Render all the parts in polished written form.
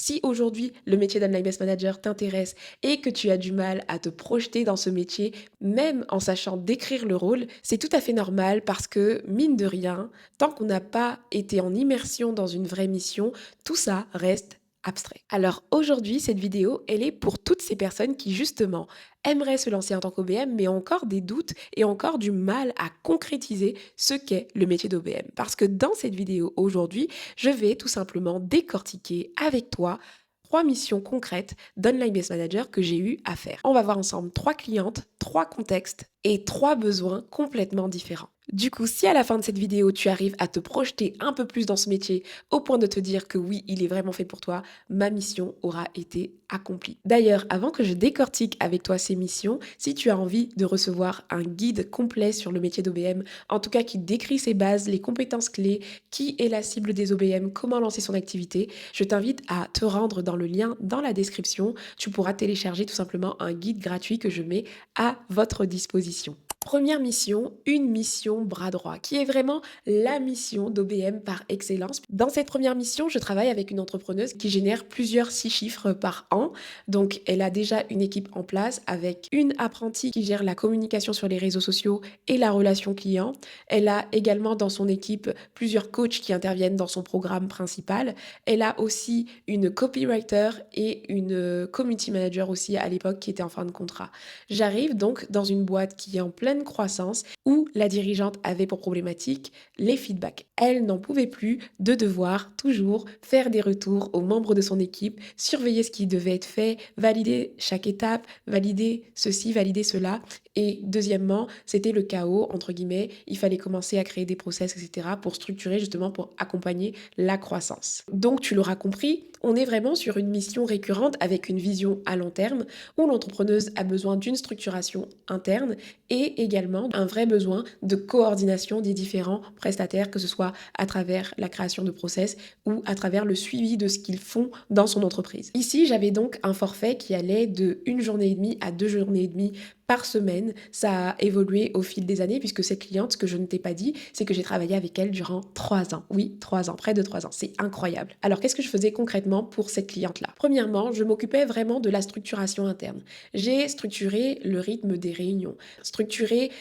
Si aujourd'hui le métier d'Online Business Manager t'intéresse et que tu as du mal à te projeter dans ce métier, même en sachant décrire le rôle, c'est tout à fait normal parce que, mine de rien, tant qu'on n'a pas été en immersion dans une vraie mission, tout ça reste abstrait. Alors aujourd'hui, cette vidéo, elle est pour toutes ces personnes qui justement aimeraient se lancer en tant qu'OBM, mais ont encore des doutes et ont encore du mal à concrétiser ce qu'est le métier d'OBM. Parce que dans cette vidéo aujourd'hui, je vais tout simplement décortiquer avec toi 3 missions concrètes d'Online Business Manager que j'ai eu à faire. On va voir ensemble 3 clientes, 3 contextes et 3 besoins complètement différents. Du coup, si à la fin de cette vidéo, tu arrives à te projeter un peu plus dans ce métier au point de te dire que oui, il est vraiment fait pour toi, ma mission aura été accomplie. D'ailleurs, avant que je décortique avec toi ces missions, si tu as envie de recevoir un guide complet sur le métier d'OBM, en tout cas qui décrit ses bases, les compétences clés, qui est la cible des OBM, comment lancer son activité, je t'invite à te rendre dans le lien dans la description. Tu pourras télécharger tout simplement un guide gratuit que je mets à votre disposition. Première mission, une mission bras droit, qui est vraiment la mission d'OBM par excellence. Dans cette première mission, je travaille avec une entrepreneuse qui génère plusieurs 6 chiffres par an. Donc, elle a déjà une équipe en place avec une apprentie qui gère la communication sur les réseaux sociaux et la relation client. Elle a également dans son équipe plusieurs coachs qui interviennent dans son programme principal. Elle a aussi une copywriter et une community manager aussi à l'époque qui était en fin de contrat. J'arrive donc dans une boîte qui est en pleine croissance où la dirigeante avait pour problématique les feedbacks. Elle n'en pouvait plus de devoir toujours faire des retours aux membres de son équipe, surveiller ce qui devait être fait, valider chaque étape, valider ceci, valider cela. Et deuxièmement, c'était le chaos, entre guillemets, il fallait commencer à créer des process, etc. pour structurer justement, pour accompagner la croissance. Donc tu l'auras compris, on est vraiment sur une mission récurrente avec une vision à long terme où l'entrepreneuse a besoin d'une structuration interne et également un vrai besoin de coordination des différents prestataires, que ce soit à travers la création de process ou à travers le suivi de ce qu'ils font dans son entreprise. Ici, j'avais donc un forfait qui allait de 1 journée et demie à 2 journées et demie par semaine. Ça a évolué au fil des années puisque cette cliente, ce que je ne t'ai pas dit, c'est que j'ai travaillé avec elle durant 3 ans. Oui, 3 ans, près de 3 ans. C'est incroyable. Alors, qu'est-ce que je faisais concrètement pour cette cliente-là? Premièrement, je m'occupais vraiment de la structuration interne. J'ai structuré le rythme des réunions, structuré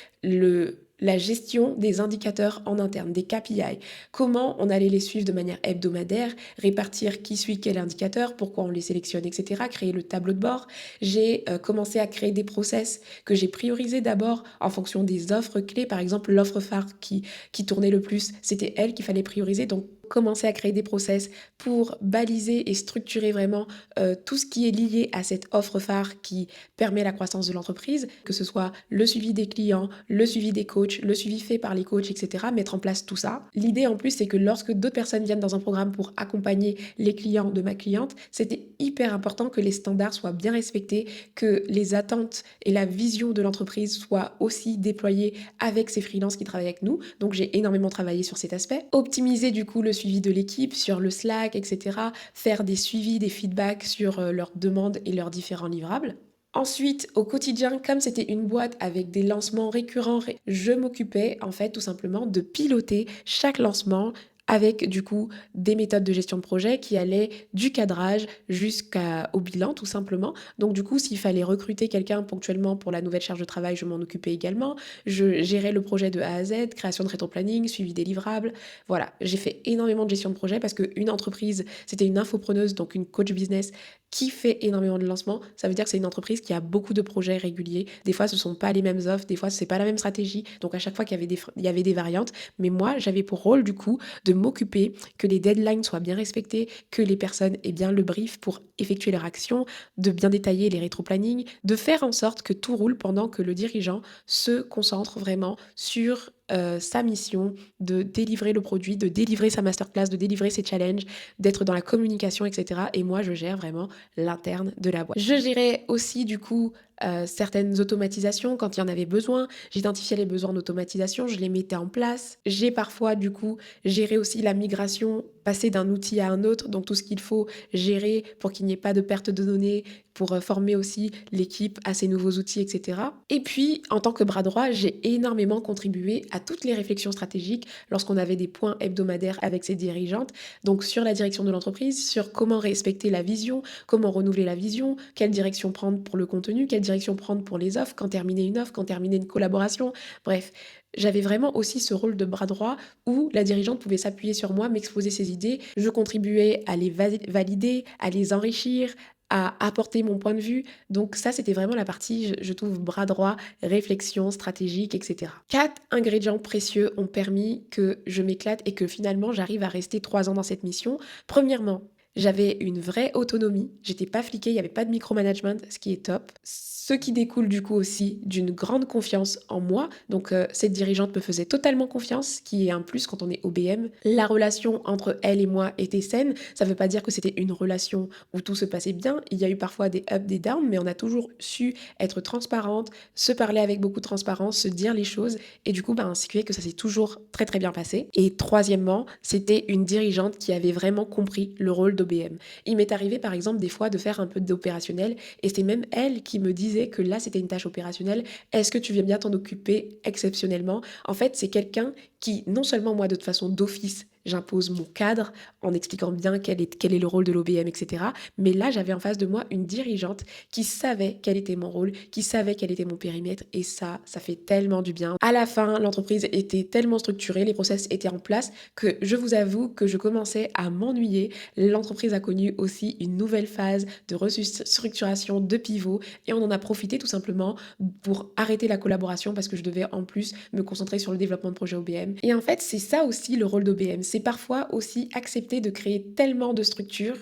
la gestion des indicateurs en interne, des KPI, comment on allait les suivre de manière hebdomadaire, répartir qui suit quel indicateur, pourquoi on les sélectionne, etc., créer le tableau de bord. J'ai commencé à créer des process que j'ai priorisés d'abord en fonction des offres clés. Par exemple, l'offre phare qui tournait le plus, c'était elle qu'il fallait prioriser. Donc, commencer à créer des process pour baliser et structurer vraiment tout ce qui est lié à cette offre phare qui permet la croissance de l'entreprise, que ce soit le suivi des clients, le suivi des coachs, le suivi fait par les coachs, etc. Mettre en place tout ça. L'idée en plus, c'est que lorsque d'autres personnes viennent dans un programme pour accompagner les clients de ma cliente, c'était hyper important que les standards soient bien respectés, que les attentes et la vision de l'entreprise soient aussi déployées avec ces freelances qui travaillent avec nous. Donc j'ai énormément travaillé sur cet aspect. Optimiser du coup le suivi de l'équipe sur le Slack, etc. Faire des suivis, des feedbacks sur leurs demandes et leurs différents livrables. Ensuite, au quotidien, comme c'était une boîte avec des lancements récurrents, je m'occupais en fait tout simplement de piloter chaque lancement avec du coup des méthodes de gestion de projet qui allaient du cadrage jusqu'au bilan tout simplement. Donc du coup, s'il fallait recruter quelqu'un ponctuellement pour la nouvelle charge de travail, je m'en occupais également. Je gérais le projet de A à Z, création de rétro-planning, suivi des livrables. Voilà, j'ai fait énormément de gestion de projet parce qu'une entreprise, c'était une infopreneuse, donc une coach business qui fait énormément de lancements. Ça veut dire que c'est une entreprise qui a beaucoup de projets réguliers. Des fois, ce ne sont pas les mêmes offres, des fois, ce n'est pas la même stratégie. Donc, à chaque fois qu'il y avait des variantes. Mais moi, j'avais pour rôle, du coup, de m'occuper que les deadlines soient bien respectés, que les personnes aient bien le brief pour effectuer leur action, de bien détailler les rétro-plannings, de faire en sorte que tout roule pendant que le dirigeant se concentre vraiment sur sa mission de délivrer le produit, de délivrer sa masterclass, de délivrer ses challenges, d'être dans la communication, etc. Et moi, je gère vraiment l'interne de la boîte. Je gérais aussi du coup certaines automatisations quand il y en avait besoin. J'identifiais les besoins d'automatisation, je les mettais en place. J'ai parfois du coup géré aussi la migration passer d'un outil à un autre, donc tout ce qu'il faut gérer pour qu'il n'y ait pas de perte de données, pour former aussi l'équipe à ces nouveaux outils, etc. Et puis, en tant que bras droit, j'ai énormément contribué à toutes les réflexions stratégiques lorsqu'on avait des points hebdomadaires avec ses dirigeantes, donc sur la direction de l'entreprise, sur comment respecter la vision, comment renouveler la vision, quelle direction prendre pour le contenu, quelle direction prendre pour les offres, quand terminer une offre, quand terminer une collaboration. Bref, j'avais vraiment aussi ce rôle de bras droit où la dirigeante pouvait s'appuyer sur moi, m'exposer ses idées. Je contribuais à les valider, à les enrichir, à apporter mon point de vue. Donc ça, c'était vraiment la partie, je trouve, bras droit, réflexion stratégique, etc. 4 ingrédients précieux ont permis que je m'éclate et que finalement, j'arrive à rester 3 ans dans cette mission. Premièrement, j'avais une vraie autonomie, j'étais pas fliquée, il n'y avait pas de micromanagement, ce qui est top. Ce qui découle du coup aussi d'une grande confiance en moi. Donc cette dirigeante me faisait totalement confiance, ce qui est un plus quand on est OBM. La relation entre elle et moi était saine. Ça ne veut pas dire que c'était une relation où tout se passait bien. Il y a eu parfois des ups, des downs, mais on a toujours su être transparente, se parler avec beaucoup de transparence, se dire les choses. Et du coup, ce qui fait que ça s'est toujours très très bien passé. Et troisièmement, c'était une dirigeante qui avait vraiment compris le rôle d'OBM. Il m'est arrivé par exemple des fois de faire un peu d'opérationnel et c'est même elle qui me disait que là c'était une tâche opérationnelle. Est-ce que tu viens bien t'en occuper exceptionnellement? En fait, c'est quelqu'un qui, non seulement moi de toute façon d'office, j'impose mon cadre en expliquant bien quel est le rôle de l'OBM, etc. Mais là, j'avais en face de moi une dirigeante qui savait quel était mon rôle, qui savait quel était mon périmètre et ça fait tellement du bien. À la fin, l'entreprise était tellement structurée, les process étaient en place que je vous avoue que je commençais à m'ennuyer. L'entreprise a connu aussi une nouvelle phase de restructuration, de pivot et on en a profité tout simplement pour arrêter la collaboration parce que je devais en plus me concentrer sur le développement de projet OBM. Et en fait, c'est ça aussi le rôle d'OBM. C'est parfois aussi accepter de créer tellement de structures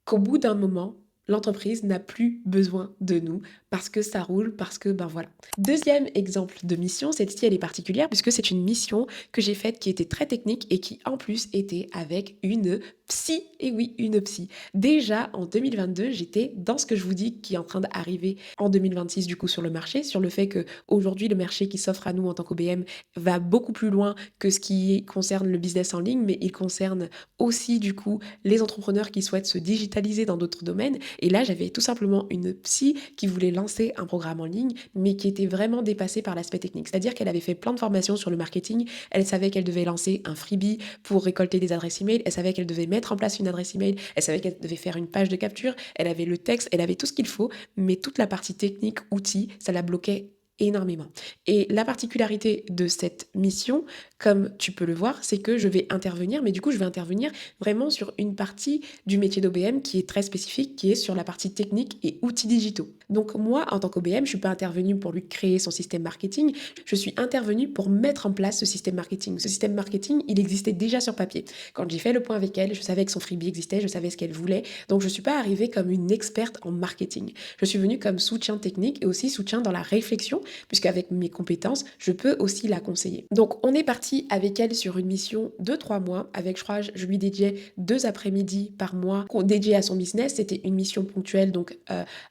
qu'au bout d'un moment, l'entreprise n'a plus besoin de nous parce que ça roule, parce que voilà. Deuxième exemple de mission, celle-ci elle est particulière puisque c'est une mission que j'ai faite qui était très technique et qui en plus était avec une psy, et oui, une psy. Déjà en 2022, j'étais dans ce que je vous dis qui est en train d'arriver en 2026 du coup sur le marché, sur le fait que aujourd'hui le marché qui s'offre à nous en tant qu'OBM va beaucoup plus loin que ce qui concerne le business en ligne, mais il concerne aussi du coup les entrepreneurs qui souhaitent se digitaliser dans d'autres domaines. Et là, j'avais tout simplement une psy qui voulait lancer un programme en ligne, mais qui était vraiment dépassée par l'aspect technique. C'est-à-dire qu'elle avait fait plein de formations sur le marketing, elle savait qu'elle devait lancer un freebie pour récolter des adresses email, elle savait qu'elle devait mettre en place une adresse email, elle savait qu'elle devait faire une page de capture, elle avait le texte, elle avait tout ce qu'il faut, mais toute la partie technique, outils, ça la bloquait énormément. Et la particularité de cette mission, comme tu peux le voir, c'est que je vais intervenir, mais du coup je vais intervenir vraiment sur une partie du métier d'OBM qui est très spécifique, qui est sur la partie technique et outils digitaux. Donc moi, en tant qu'OBM, je ne suis pas intervenue pour lui créer son système marketing, je suis intervenue pour mettre en place ce système marketing. Ce système marketing, il existait déjà sur papier. Quand j'ai fait le point avec elle, je savais que son freebie existait, je savais ce qu'elle voulait, donc je ne suis pas arrivée comme une experte en marketing. Je suis venue comme soutien technique et aussi soutien dans la réflexion, puisqu'avec mes compétences, je peux aussi la conseiller. Donc on est parti avec elle sur une mission de 3 mois, avec je lui dédiais 2 après-midi par mois dédiés à son business. C'était une mission ponctuelle, donc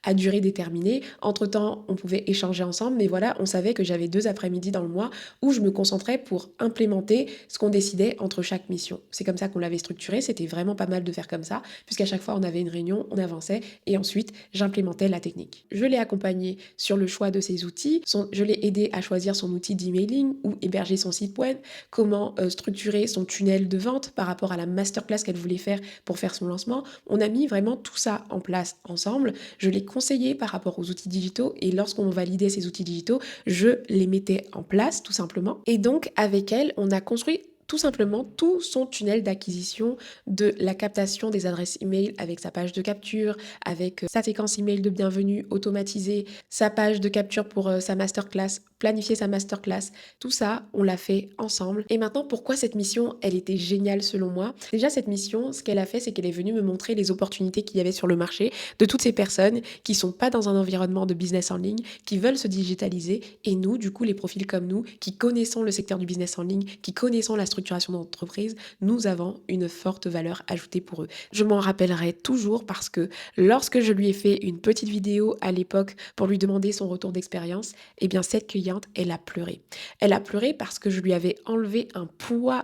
à durée déterminée. Entre-temps, on pouvait échanger ensemble, mais voilà, on savait que j'avais 2 après-midi dans le mois où je me concentrais pour implémenter ce qu'on décidait entre chaque mission. C'est comme ça qu'on l'avait structuré, c'était vraiment pas mal de faire comme ça, puisqu'à chaque fois on avait une réunion, on avançait et ensuite j'implémentais la technique. Je l'ai accompagnée sur le choix de ses outils, je l'ai aidé à choisir son outil d'emailing ou héberger son site web, comment structurer son tunnel de vente par rapport à la masterclass qu'elle voulait faire pour faire son lancement. On a mis vraiment tout ça en place ensemble. Je l'ai conseillé par rapport aux outils digitaux et lorsqu'on validait ces outils digitaux, je les mettais en place tout simplement. Et donc avec elle, on a construit tout simplement tout son tunnel d'acquisition, de la captation des adresses email avec sa page de capture, avec sa séquence email de bienvenue automatisée, sa page de capture pour sa masterclass, planifier sa masterclass. Tout ça, on l'a fait ensemble. Et maintenant, pourquoi cette mission, elle était géniale selon moi? Déjà, cette mission, ce qu'elle a fait, c'est qu'elle est venue me montrer les opportunités qu'il y avait sur le marché de toutes ces personnes qui sont pas dans un environnement de business en ligne, qui veulent se digitaliser. Et nous, du coup, les profils comme nous, qui connaissons le secteur du business en ligne, qui connaissons la structure structuration d'entreprise, nous avons une forte valeur ajoutée pour eux. Je m'en rappellerai toujours parce que lorsque je lui ai fait une petite vidéo à l'époque pour lui demander son retour d'expérience, eh bien cette cliente, elle a pleuré. Elle a pleuré parce que je lui avais enlevé un poids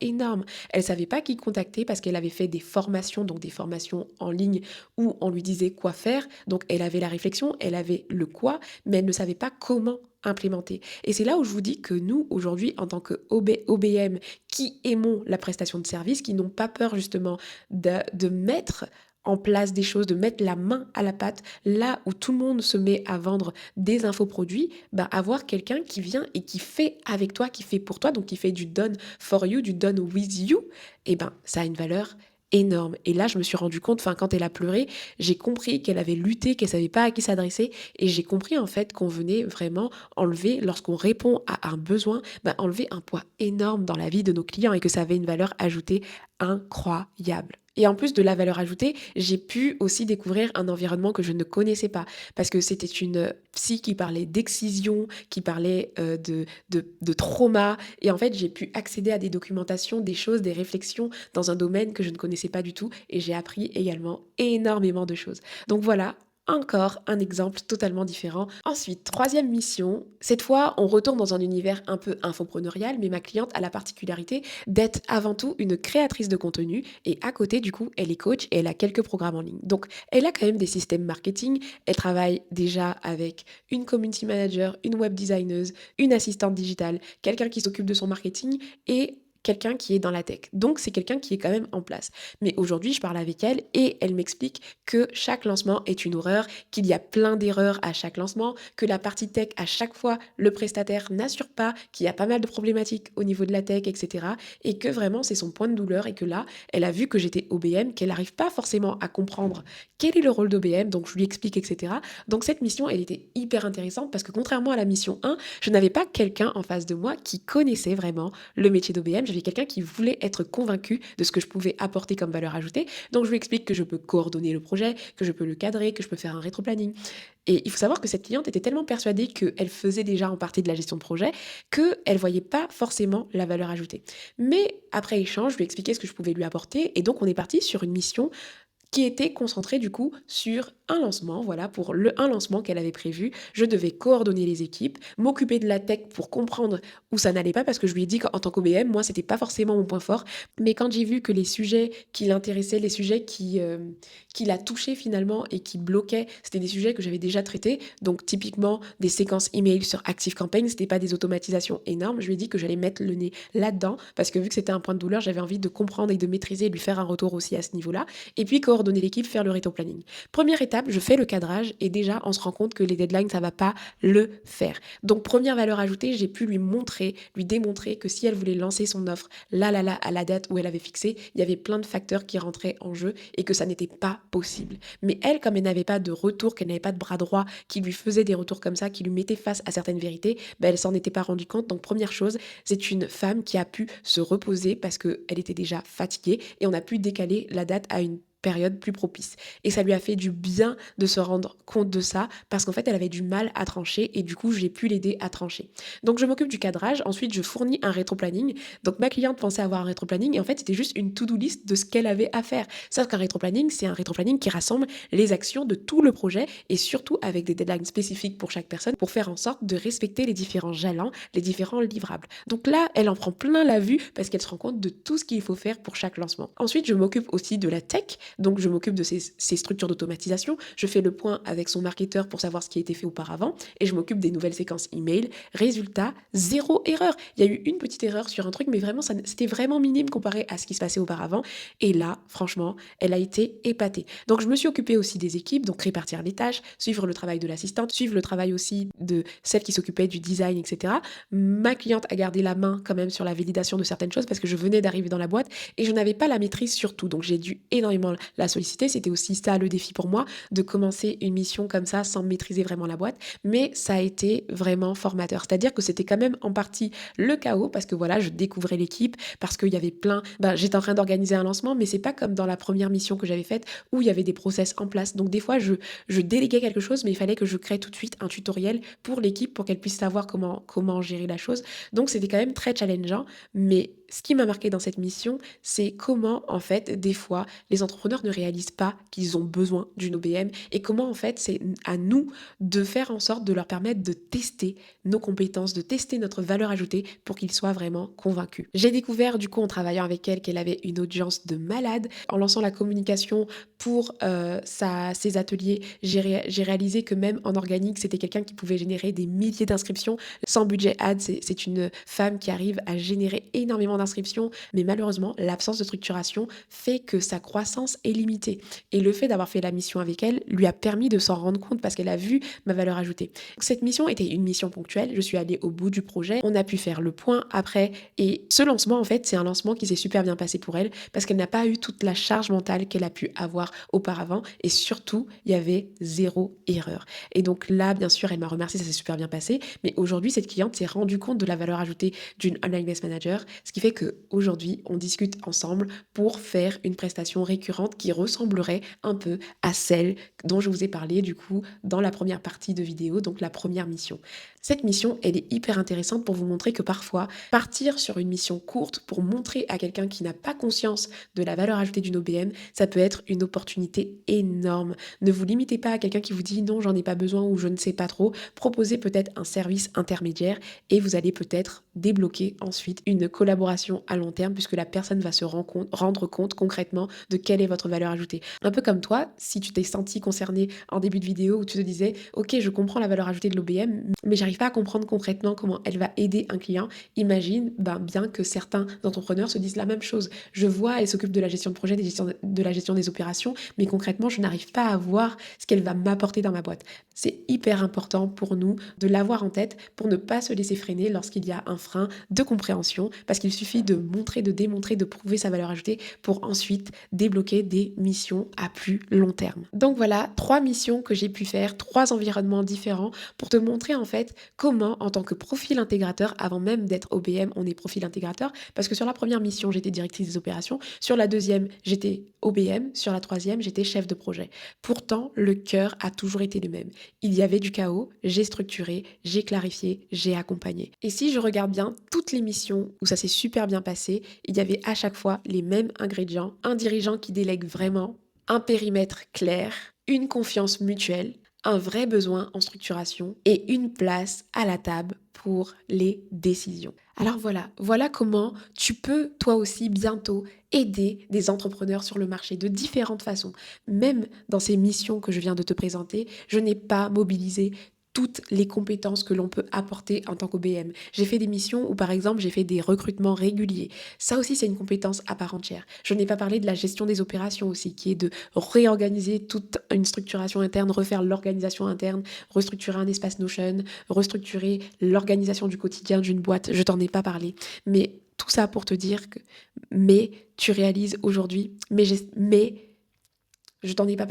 énorme. Elle savait pas qui contacter parce qu'elle avait fait des formations, donc des formations en ligne où on lui disait quoi faire. Donc elle avait la réflexion, elle avait le quoi, mais elle ne savait pas comment implémenter. Et c'est là où je vous dis que nous, aujourd'hui, en tant que OBM, qui aimons la prestation de service, qui n'ont pas peur justement de mettre en place des choses, de mettre la main à la pâte, là où tout le monde se met à vendre des infoproduits, bah avoir quelqu'un qui vient et qui fait avec toi, qui fait pour toi, donc qui fait du done for you, du done with you, et ben ça a une valeur énorme. Et là, je me suis rendu compte, enfin, quand elle a pleuré, j'ai compris qu'elle avait lutté, qu'elle savait pas à qui s'adresser, et j'ai compris en fait qu'on venait vraiment enlever, lorsqu'on répond à un besoin, bah, enlever un poids énorme dans la vie de nos clients et que ça avait une valeur ajoutée incroyable. Et en plus de la valeur ajoutée, j'ai pu aussi découvrir un environnement que je ne connaissais pas parce que c'était une psy qui parlait d'excision, qui parlait de trauma. Et en fait, j'ai pu accéder à des documentations, des choses, des réflexions dans un domaine que je ne connaissais pas du tout. Et j'ai appris également énormément de choses. Donc voilà, encore un exemple totalement différent. Ensuite, troisième mission, cette fois, on retourne dans un univers un peu infopreneurial, mais ma cliente a la particularité d'être avant tout une créatrice de contenu et à côté, du coup, elle est coach et elle a quelques programmes en ligne. Donc, elle a quand même des systèmes marketing. Elle travaille déjà avec une community manager, une web designer, une assistante digitale, quelqu'un qui s'occupe de son marketing et quelqu'un qui est dans la tech. Donc, c'est quelqu'un qui est quand même en place. Mais aujourd'hui, je parle avec elle et elle m'explique que chaque lancement est une horreur, qu'il y a plein d'erreurs à chaque lancement, que la partie tech, à chaque fois, le prestataire n'assure pas, qu'il y a pas mal de problématiques au niveau de la tech, etc. Et que vraiment, c'est son point de douleur et que là, elle a vu que j'étais OBM, qu'elle n'arrive pas forcément à comprendre quel est le rôle d'OBM, donc je lui explique, etc. Donc cette mission, elle était hyper intéressante parce que contrairement à la mission 1, je n'avais pas quelqu'un en face de moi qui connaissait vraiment le métier d'OBM. J'avais quelqu'un qui voulait être convaincu de ce que je pouvais apporter comme valeur ajoutée. Donc je lui explique que je peux coordonner le projet, que je peux le cadrer, que je peux faire un rétro-planning. Et il faut savoir que cette cliente était tellement persuadée qu'elle faisait déjà en partie de la gestion de projet qu'elle ne voyait pas forcément la valeur ajoutée. Mais après échange, je lui ai expliqué ce que je pouvais lui apporter et donc on est parti sur une mission qui était concentrée du coup sur un lancement, voilà, pour un lancement qu'elle avait prévu. Je devais coordonner les équipes, m'occuper de la tech pour comprendre où ça n'allait pas, parce que je lui ai dit qu'en tant qu'OBM, moi, c'était pas forcément mon point fort. Mais quand j'ai vu que les sujets qui l'intéressaient, les sujets qui la touchaient finalement et qui bloquaient, c'était des sujets que j'avais déjà traités. Donc, typiquement, des séquences email sur ActiveCampaign, c'était pas des automatisations énormes. Je lui ai dit que j'allais mettre le nez là-dedans, parce que vu que c'était un point de douleur, j'avais envie de comprendre et de maîtriser et de lui faire un retour aussi à ce niveau-là. Et puis, coordonner l'équipe, faire le rétro-planning. Première étape, je fais le cadrage et déjà on se rend compte que les deadlines ça va pas le faire. Donc première valeur ajoutée, j'ai pu lui montrer, lui démontrer que si elle voulait lancer son offre là à la date où elle avait fixé, il y avait plein de facteurs qui rentraient en jeu et que ça n'était pas possible. Mais elle, comme elle n'avait pas de retour, qu'elle n'avait pas de bras droit qui lui faisait des retours comme ça, qui lui mettait face à certaines vérités, ben elle s'en était pas rendue compte. Donc première chose, c'est une femme qui a pu se reposer parce qu'elle était déjà fatiguée et on a pu décaler la date à une période plus propice. Et ça lui a fait du bien de se rendre compte de ça parce qu'en fait, elle avait du mal à trancher et du coup, j'ai pu l'aider à trancher. Donc, je m'occupe du cadrage. Ensuite, je fournis un rétro-planning. Donc, ma cliente pensait avoir un rétro-planning et en fait, c'était juste une to-do list de ce qu'elle avait à faire. Sauf qu'un rétro-planning, c'est un rétro-planning qui rassemble les actions de tout le projet et surtout avec des deadlines spécifiques pour chaque personne pour faire en sorte de respecter les différents jalons, les différents livrables. Donc là, elle en prend plein la vue parce qu'elle se rend compte de tout ce qu'il faut faire pour chaque lancement. Ensuite, je m'occupe aussi de la tech. Donc, je m'occupe de ces structures d'automatisation. Je fais le point avec son marketeur pour savoir ce qui a été fait auparavant et je m'occupe des nouvelles séquences email. Résultat, zéro erreur. Il y a eu une petite erreur sur un truc, mais vraiment, c'était vraiment minime comparé à ce qui se passait auparavant. Et là, franchement, elle a été épatée. Donc, je me suis occupée aussi des équipes, donc répartir les tâches, suivre le travail de l'assistante, suivre le travail aussi de celle qui s'occupait du design, etc. Ma cliente a gardé la main quand même sur la validation de certaines choses parce que je venais d'arriver dans la boîte et je n'avais pas la maîtrise sur tout. Donc, j'ai dû énormément la solliciter. C'était aussi ça le défi pour moi, de commencer une mission comme ça sans maîtriser vraiment la boîte. Mais ça a été vraiment formateur. C'est-à-dire que c'était quand même en partie le chaos parce que voilà, je découvrais l'équipe, parce qu'il y avait plein... j'étais en train d'organiser un lancement, mais c'est pas comme dans la première mission que j'avais faite où il y avait des process en place. Donc des fois, je déléguais quelque chose, mais il fallait que je crée tout de suite un tutoriel pour l'équipe pour qu'elle puisse savoir comment gérer la chose. Donc c'était quand même très challengeant, mais ce qui m'a marqué dans cette mission, c'est comment, en fait, des fois, les entrepreneurs ne réalisent pas qu'ils ont besoin d'une OBM et comment, en fait, c'est à nous de faire en sorte de leur permettre de tester nos compétences, de tester notre valeur ajoutée pour qu'ils soient vraiment convaincus. J'ai découvert, du coup, en travaillant avec elle, qu'elle avait une audience de malade. En lançant la communication pour ses ateliers, j'ai réalisé que même en organique, c'était quelqu'un qui pouvait générer des milliers d'inscriptions. Sans budget ad, c'est une femme qui arrive à générer énormément d'inscriptions, mais malheureusement, l'absence de structuration fait que sa croissance est limitée. Et le fait d'avoir fait la mission avec elle lui a permis de s'en rendre compte parce qu'elle a vu ma valeur ajoutée. Cette mission était une mission ponctuelle, je suis allée au bout du projet, on a pu faire le point après et ce lancement en fait c'est un lancement qui s'est super bien passé pour elle parce qu'elle n'a pas eu toute la charge mentale qu'elle a pu avoir auparavant et surtout il y avait zéro erreur. Et donc là bien sûr elle m'a remercié, ça s'est super bien passé, mais aujourd'hui cette cliente s'est rendue compte de la valeur ajoutée d'une online business manager, ce qui fait qu'aujourd'hui on discute ensemble pour faire une prestation récurrente qui ressemblerait un peu à celle dont je vous ai parlé du coup dans la première partie de vidéo, donc la première mission. Cette mission, elle est hyper intéressante pour vous montrer que parfois, partir sur une mission courte pour montrer à quelqu'un qui n'a pas conscience de la valeur ajoutée d'une OBM, ça peut être une opportunité énorme. Ne vous limitez pas à quelqu'un qui vous dit non, j'en ai pas besoin ou je ne sais pas trop. Proposez peut-être un service intermédiaire et vous allez peut-être débloquer ensuite une collaboration à long terme puisque la personne va se rendre compte concrètement de quelle est votre valeur ajoutée. Un peu comme toi, si tu t'es senti concerné en début de vidéo où tu te disais ok, je comprends la valeur ajoutée de l'OBM, mais j'arrive pas à comprendre concrètement comment elle va aider un client. Imagine bien que certains entrepreneurs se disent la même chose. Je vois, elle s'occupe de la gestion de projet, de la gestion des opérations, mais concrètement, je n'arrive pas à voir ce qu'elle va m'apporter dans ma boîte. C'est hyper important pour nous de l'avoir en tête pour ne pas se laisser freiner lorsqu'il y a un frein de compréhension, parce qu'il suffit de montrer, de démontrer, de prouver sa valeur ajoutée pour ensuite débloquer des missions à plus long terme. Donc voilà, 3 missions que j'ai pu faire, 3 environnements différents pour te montrer en fait comment en tant que profil intégrateur, avant même d'être OBM, on est profil intégrateur, parce que sur la première mission, j'étais directrice des opérations, sur la deuxième, j'étais OBM, sur la troisième, j'étais chef de projet. Pourtant, le cœur a toujours été le même. Il y avait du chaos, j'ai structuré, j'ai clarifié, j'ai accompagné. Et si je regarde bien toutes les missions où ça s'est super bien passé, il y avait à chaque fois les mêmes ingrédients, un dirigeant qui délègue vraiment, un périmètre clair, une confiance mutuelle, un vrai besoin en structuration et une place à la table pour les décisions. Alors voilà comment tu peux toi aussi bientôt aider des entrepreneurs sur le marché de différentes façons. Même dans ces missions que je viens de te présenter, je n'ai pas mobilisé toutes les compétences que l'on peut apporter en tant qu'OBM. J'ai fait des missions où, par exemple, j'ai fait des recrutements réguliers. Ça aussi, c'est une compétence à part entière. Je n'ai pas parlé de la gestion des opérations aussi, qui est de réorganiser toute une structuration interne, refaire l'organisation interne, restructurer un espace Notion, restructurer l'organisation du quotidien d'une boîte. Je t'en ai pas parlé. Mais tout ça pour te dire que, mais tu réalises aujourd'hui, je t'en ai pas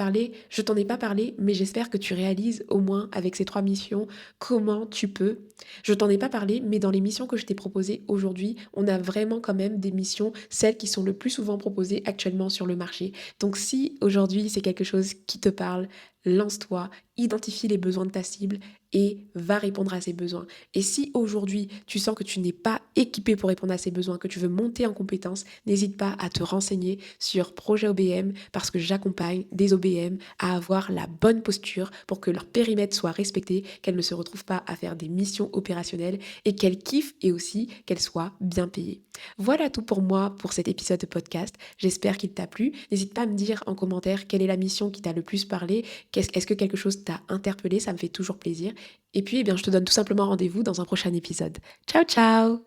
parlé, mais j'espère que tu réalises au moins avec ces 3 missions comment tu peux. Je t'en ai pas parlé, mais dans les missions que je t'ai proposées aujourd'hui, on a vraiment quand même des missions, celles qui sont le plus souvent proposées actuellement sur le marché. Donc si aujourd'hui c'est quelque chose qui te parle, lance-toi, identifie les besoins de ta cible et va répondre à ses besoins. Et si aujourd'hui tu sens que tu n'es pas équipé pour répondre à ces besoins, que tu veux monter en compétences, n'hésite pas à te renseigner sur Projet OBM parce que j'accompagne des OBM à avoir la bonne posture pour que leur périmètre soit respecté, qu'elles ne se retrouvent pas à faire des missions opérationnelles et qu'elles kiffent et aussi qu'elles soient bien payées. Voilà tout pour moi pour cet épisode de podcast. J'espère qu'il t'a plu. N'hésite pas à me dire en commentaire quelle est la mission qui t'a le plus parlé. Est-ce que quelque chose t'a interpellé? Ça me fait toujours plaisir. Et puis, je te donne tout simplement rendez-vous dans un prochain épisode. Ciao, ciao!